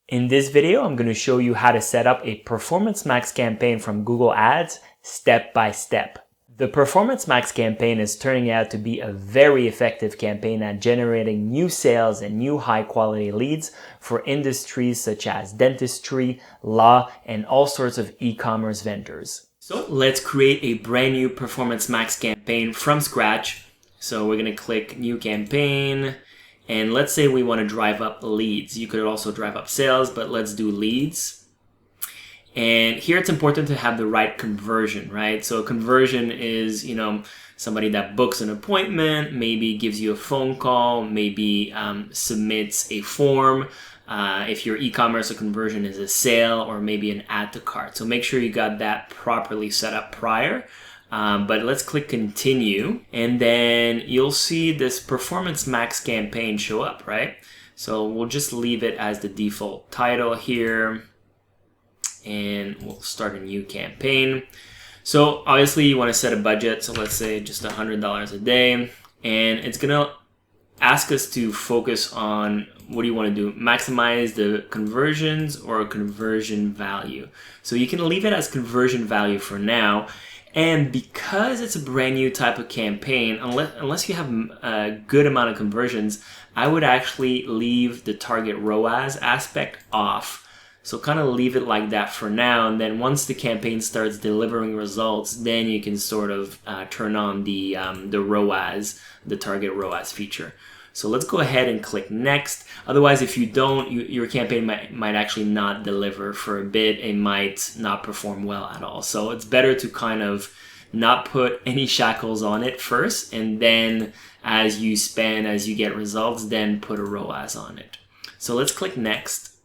In this video, I'm going to show you how to set up a Performance Max campaign from Google Ads step by step. The Performance Max campaign is turning out to be a very effective campaign at generating new sales and new high quality leads for industries such as dentistry, law, and all sorts of e-commerce vendors. So let's create a brand new Performance Max campaign from scratch. So we're going to click New Campaign. And let's say we want to drive up leads. You could also drive up sales, but let's do leads. And here it's important to have the right conversion, right? So conversion is, somebody that books an appointment, maybe gives you a phone call, maybe submits a form. If your e-commerce, a conversion is a sale or maybe an add to cart. So make sure you got that properly set up prior. But let's click continue, and then you'll see this Performance Max campaign show up, right? So we'll just leave it as the default title here, and we'll start a new campaign. So obviously you want to set a budget. So let's say just $100 a day, and it's gonna ask us to focus on what do you want to do? Maximize the conversions or conversion value. So you can leave it as conversion value for now. And because it's a brand new type of campaign, unless you have a good amount of conversions, I would actually leave the target ROAS aspect off. So kind of leave it like that for now. And then once the campaign starts delivering results, then you can sort of turn on the ROAS, the target ROAS feature. So let's go ahead and click next. Otherwise, if you don't, your campaign might actually not deliver for a bit. It might not perform well at all. So it's better to kind of not put any shackles on it first. And then as you spend, as you get results, then put a ROAS on it. So let's click next.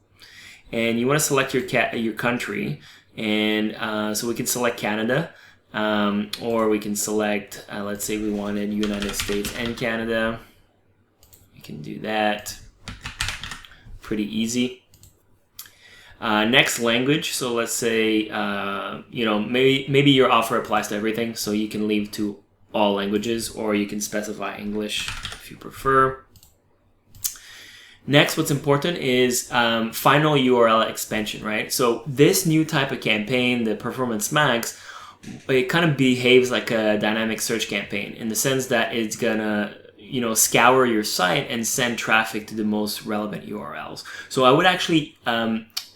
And you want to select your country. And so we can select Canada. Or we can select, let's say we wanted United States and Canada. Can do that. Pretty easy. Next, language. So let's say maybe your offer applies to everything, so you can leave to all languages, or you can specify English if you prefer. Next, what's important is final URL expansion, right? So this new type of campaign, the Performance Max, it kind of behaves like a dynamic search campaign in the sense that it's gonna scour your site and send traffic to the most relevant URLs. So I would actually,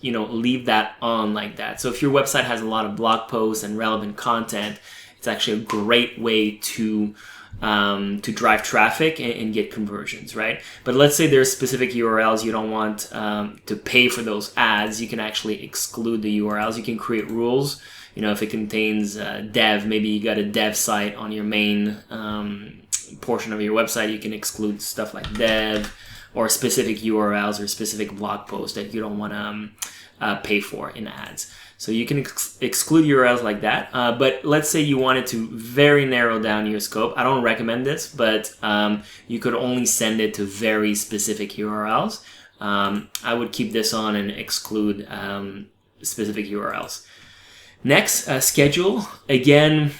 leave that on like that. So if your website has a lot of blog posts and relevant content, it's actually a great way to drive traffic and get conversions, right? But let's say there's specific URLs you don't want to pay for those ads. You can actually exclude the URLs. You can create rules. If it contains dev, maybe you got a dev site on your main portion of your website, you can exclude stuff like dev or specific URLs or specific blog posts that you don't want to pay for in ads. So you can exclude URLs like that. But let's say you wanted to very narrow down your scope. I don't recommend this, but you could only send it to very specific URLs. I would keep this on and exclude specific URLs. Next, schedule. Again,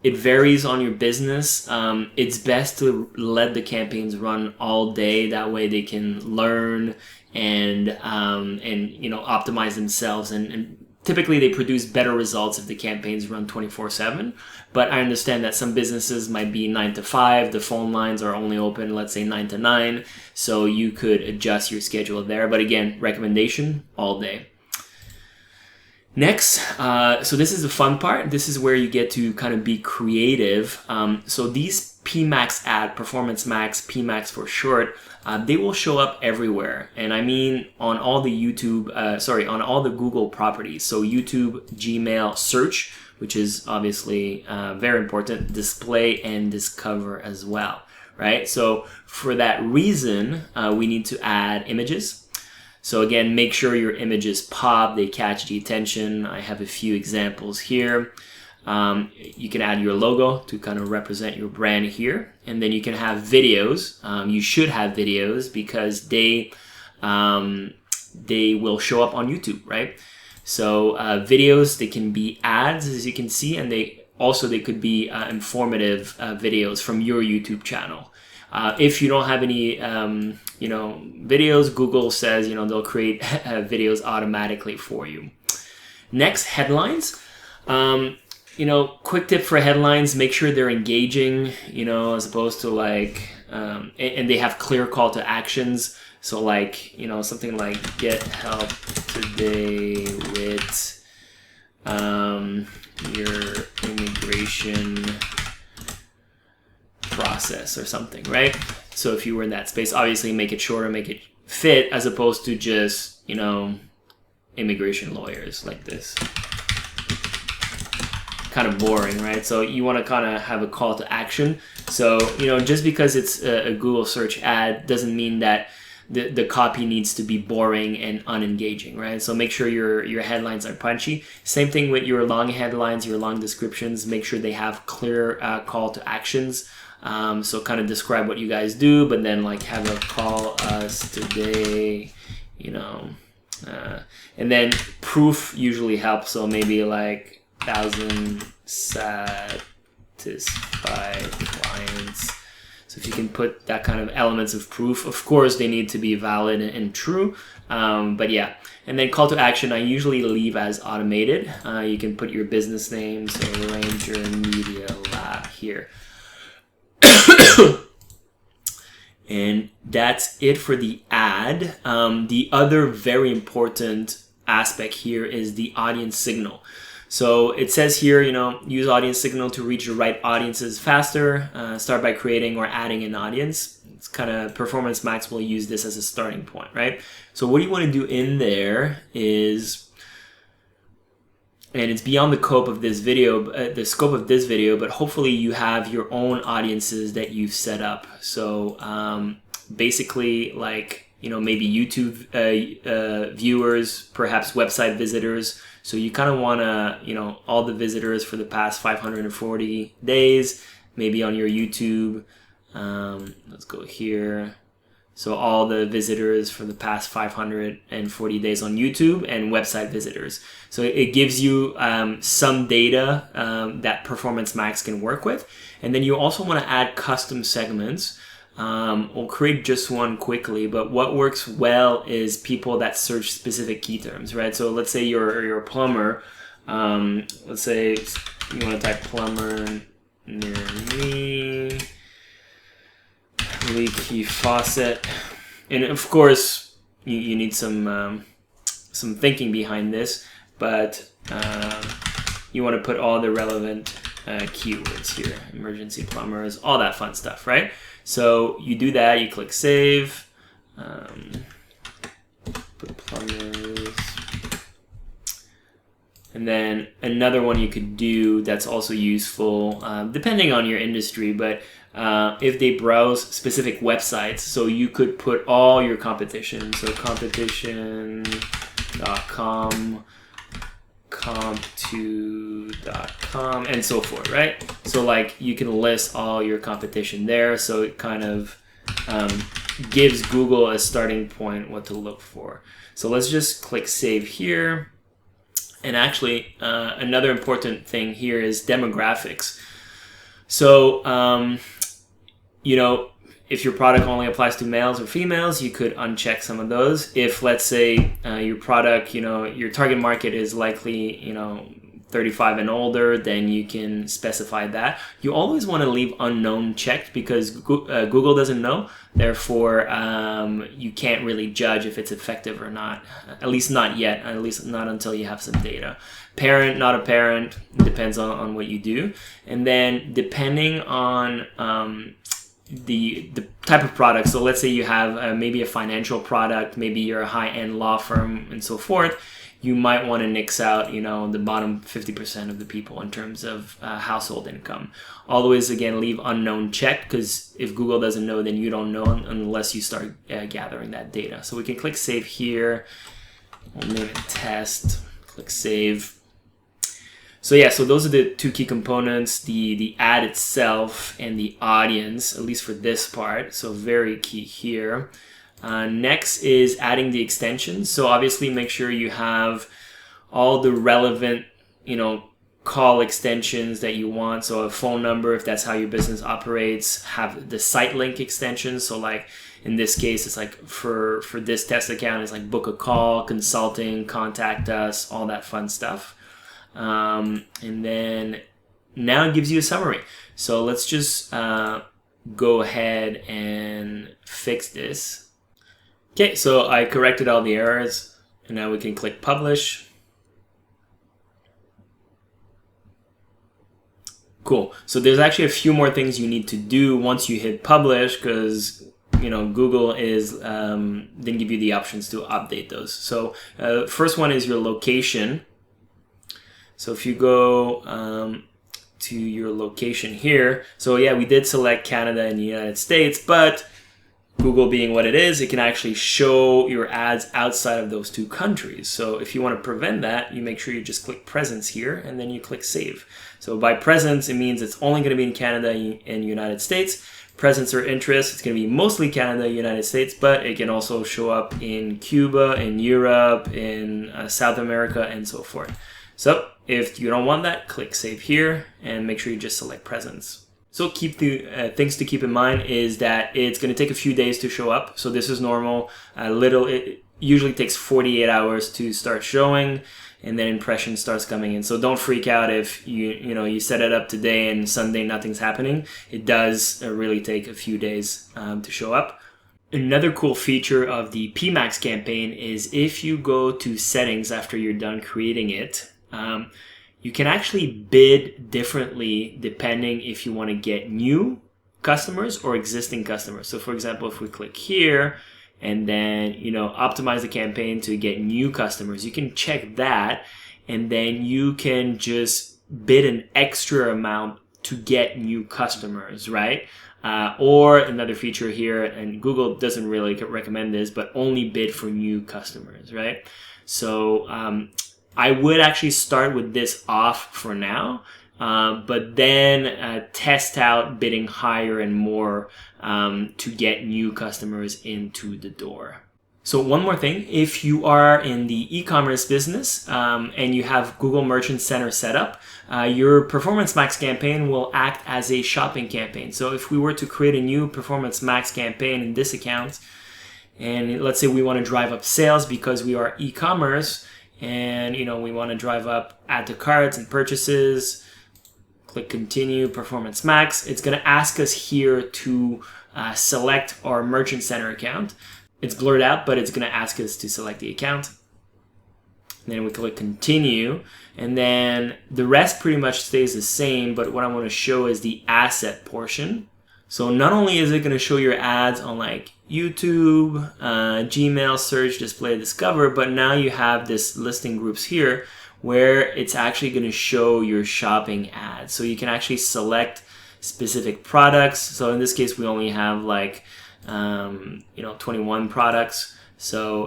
it varies on your business. It's best to let the campaigns run all day. That way they can learn and optimize themselves. And typically they produce better results if the campaigns run 24/7. But I understand that some businesses might be 9 to 5. The phone lines are only open, let's say 9 to 9. So you could adjust your schedule there. But again, recommendation, all day. Next, so this is the fun part. This is where you get to kind of be creative. So these PMax ad, Performance Max, PMax for short, they will show up everywhere. And I mean on all the on all the Google properties. So YouTube, Gmail, search, which is obviously very important, display and discover as well, right? So for that reason, we need to add images. So again, make sure your images pop, they catch the attention. I have a few examples here. You can add your logo to kind of represent your brand here. And then you can have videos. You should have videos because they will show up on YouTube, right? So videos, they can be ads, as you can see, and they could be informative videos from your YouTube channel. If you don't have any, videos, Google says, they'll create videos automatically for you. Next, headlines. Quick tip for headlines, make sure they're engaging, as opposed to like, and they have clear call to actions. So like, something like get help today with your immigration process or something, right? So if you were in that space, obviously make it shorter, make it fit, as opposed to just, immigration lawyers like this. Kind of boring, right? So you want to kind of have a call to action. So, just because it's a Google search ad doesn't mean that the copy needs to be boring and unengaging, right? So make sure your headlines are punchy. Same thing with your long headlines, your long descriptions. Make sure they have clear call to actions. So kind of describe what you guys do, but then like have a call us today, and then proof usually helps. So maybe like 1,000 satisfied clients. So if you can put that kind of elements of proof, of course they need to be valid and true. But yeah, and then call to action I usually leave as automated. You can put your business name, so Ranger Media Lab here. And that's it for the ad. The other very important aspect here is the audience signal. So it says here, use audience signal to reach the right audiences faster. Start by creating or adding an audience. It's kind of Performance Max will use this as a starting point, right? So what you want to do in there is, and it's beyond the scope of this video, but hopefully you have your own audiences that you've set up. So basically, like, maybe YouTube viewers, perhaps website visitors. So you kind of want to, all the visitors for the past 540 days, maybe on your YouTube. Let's go here. So all the visitors for the past 540 days on YouTube and website visitors. So it gives you some data that Performance Max can work with. And then you also want to add custom segments. We'll create just one quickly, but what works well is people that search specific key terms, right? So let's say you're a plumber. Let's say you want to type plumber near me, leaky faucet, and of course you need some thinking behind this, but you want to put all the relevant keywords here, emergency plumbers, all that fun stuff, right? So you do that, you click save, put plumbers, and then another one you could do that's also useful, depending on your industry, but if they browse specific websites, so you could put all your competition, so competition.com, comp2.com, and so forth, right? So like you can list all your competition there, so it kind of gives Google a starting point what to look for. So let's just click save here. And actually another important thing here is demographics. So if your product only applies to males or females, you could uncheck some of those. If, let's say, your product, your target market is likely, 35 and older, then you can specify that. You always want to leave unknown checked because Google doesn't know. Therefore, you can't really judge if it's effective or not. At least not yet. At least not until you have some data. Parent, not a parent, depends on what you do. And then depending on the type of product, so let's say you have maybe a financial product, maybe you're a high-end law firm and so forth, you might want to nix out the bottom 50% of the people in terms of household income. Always, again, leave unknown checked, because if Google doesn't know, then you don't know unless you start gathering that data. So we can click save here. We'll name it test. Click save. So yeah, so those are the two key components, the ad itself and the audience, at least for this part. So very key here. Next is adding the extensions. So obviously make sure you have all the relevant, call extensions that you want. So a phone number, if that's how your business operates, have the site link extensions. So like in this case, it's like for this test account, it's like book a call, consulting, contact us, all that fun stuff. And then now it gives you a summary. So let's just go ahead and fix this. Okay, so I corrected all the errors, and now we can click publish. Cool. So there's actually a few more things you need to do once you hit publish, because Google didn't give you the options to update those. So first one is your location. So if you go to your location here, so yeah, we did select Canada and the United States, but Google being what it is, it can actually show your ads outside of those two countries. So if you want to prevent that, you make sure you just click presence here and then you click save. So by presence, it means it's only going to be in Canada and United States. Presence or interest, it's going to be mostly Canada, United States, but it can also show up in Cuba, in Europe, in South America, and so forth. So if you don't want that, click save here and make sure you just select presence. So things to keep in mind is that it's going to take a few days to show up. So this is normal. It usually takes 48 hours to start showing, and then impression starts coming in. So don't freak out if you set it up today and Sunday nothing's happening. It does really take a few days to show up. Another cool feature of the PMax campaign is if you go to settings after you're done creating it, you can actually bid differently depending if you want to get new customers or existing customers. So for example, if we click here and then, optimize the campaign to get new customers, you can check that, and then you can just bid an extra amount to get new customers, right? Or another feature here, and Google doesn't really recommend this, but only bid for new customers, right? So, I would actually start with this off for now, but then test out bidding higher and more to get new customers into the door. So one more thing, if you are in the e-commerce business and you have Google Merchant Center set up, your Performance Max campaign will act as a shopping campaign. So if we were to create a new Performance Max campaign in this account, and let's say we want to drive up sales because we are e-commerce, and we want to drive up add to carts and purchases, click continue, Performance Max. It's going to ask us here to select our Merchant Center account. It's blurred out, but it's going to ask us to select the account. And then we click continue, and then the rest pretty much stays the same, but what I want to show is the asset portion. So not only is it going to show your ads on like YouTube, Gmail, search, display, discover, but now you have this listing groups here where it's actually going to show your shopping ads. So you can actually select specific products. So in this case, we only have like, 21 products. So,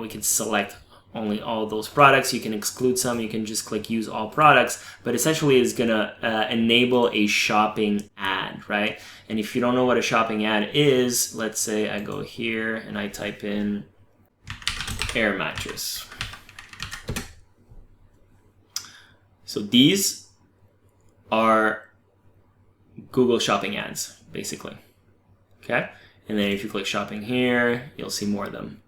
we can select only all those products. You can exclude some. You can just click use all products, but essentially it's going to enable a shopping ad, right? And if you don't know what a shopping ad is, let's say I go here and I type in air mattress. So these are Google shopping ads, basically. Okay. And then if you click shopping here, you'll see more of them.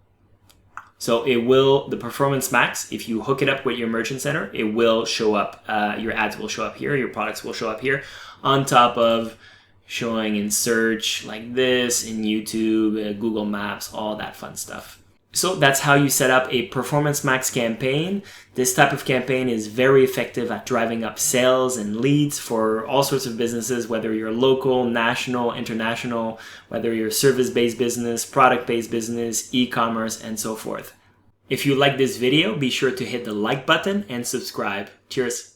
So the Performance Max, if you hook it up with your Merchant Center, it will show up, your ads will show up here, your products will show up here, on top of showing in search like this, in YouTube, Google Maps, all that fun stuff. So that's how you set up a Performance Max campaign. This type of campaign is very effective at driving up sales and leads for all sorts of businesses, whether you're local, national, international, whether you're service-based business, product-based business, e-commerce, and so forth. If you like this video, be sure to hit the like button and subscribe. Cheers.